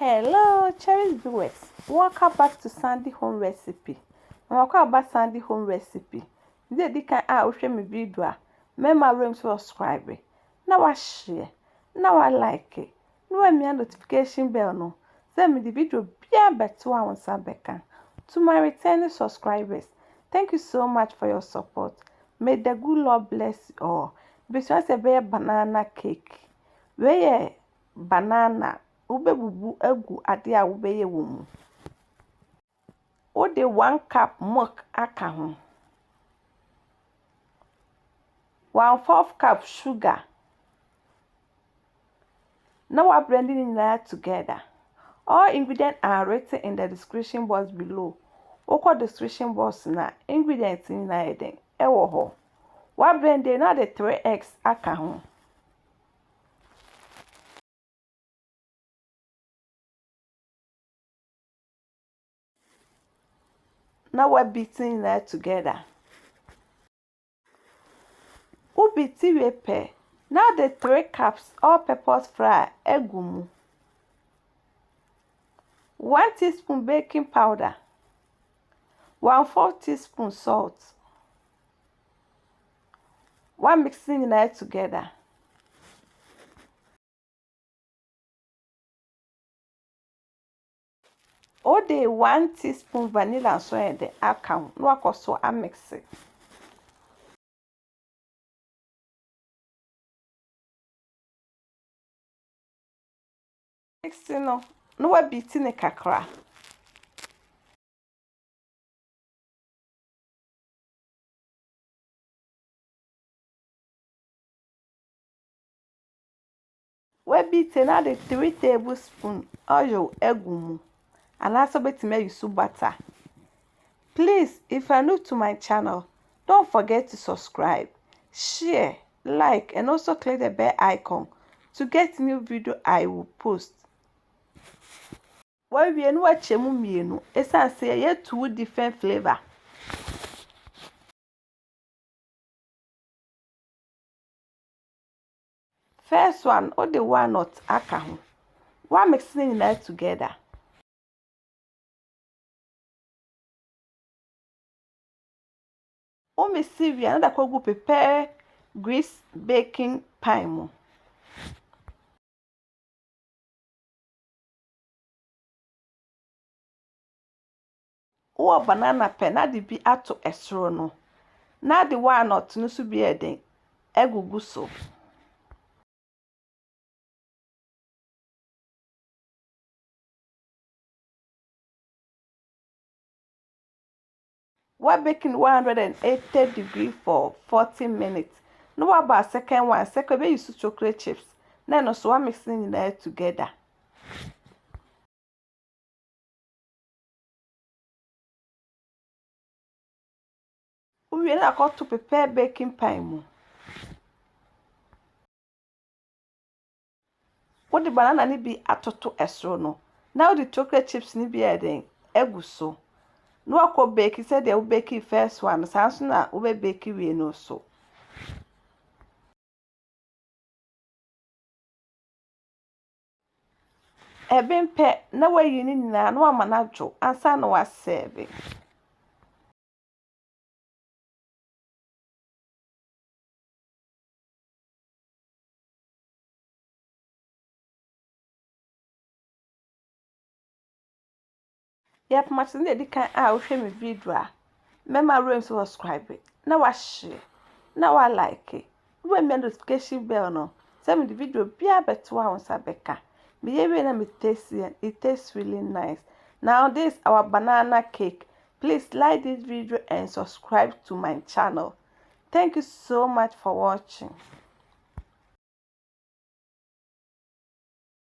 Hello, cherished viewers. Welcome back to Sandy Home Recipe. Welcome back Sandy Home Recipe. This can share my video. Remember to subscribe. Now I share. Now I like it. Now I notification bell no. Send me the video be better one sabeka. To my returning subscribers, thank you so much for your support. May the good Lord bless you all. Besides a banana cake. Where banana ubebubu egu ade a wobeye wo mu. O de 1 cup milk aka ho. 1/4 cup sugar. Now we're blending it together. All ingredients are written in the description box below. Oko description box na ingredients in na eden ewo ho. We're blending now the 3 eggs aka ho. Now we're beating that together. Ubiti wepe. Now the 3 cups all-purpose flour egumu. 1 teaspoon baking powder. 1/4 teaspoon salt. 1 mixing it together. O de 1 teaspoon vanilla so in the account. No akoso a mix it. Mixing no we beating the kakra. We beating now the 3 tablespoons oil egumu. And also betime use butter. Please, if you are new to my channel, don't forget to subscribe, share, like, and also click the bell icon to get new video I will post. Why we no watch mu mienu, esan say ye 2 different flavor. First one, o the walnut aka ho. One mixing it together. O me see another kogu prepare grease baking pan mo. O banana pen na de bi ato esro no. Na de walnut no so bi eden egugu so. We're baking 180 degrees for 40 minutes. No about second one, second we use chocolate chips. Then also we're mixing it together. We will go to prepare baking pan mo. What the banana ni be atoto esro no. Now the chocolate chips ni be eden egu so. No akọ bake said they will bake first one. Sanso na we bake we no so. Ebe mpe na we yini nyina no amanadwo ansa na wa serve. Yep, much in the can I will share my video. Remember to subscribe it. Now I share. Now I like it. When my notification bell no. Send me the video be a better one sabeka. Behavior and it tastes really nice. Now this our banana cake. Please like this video and subscribe to my channel. Thank you so much for watching.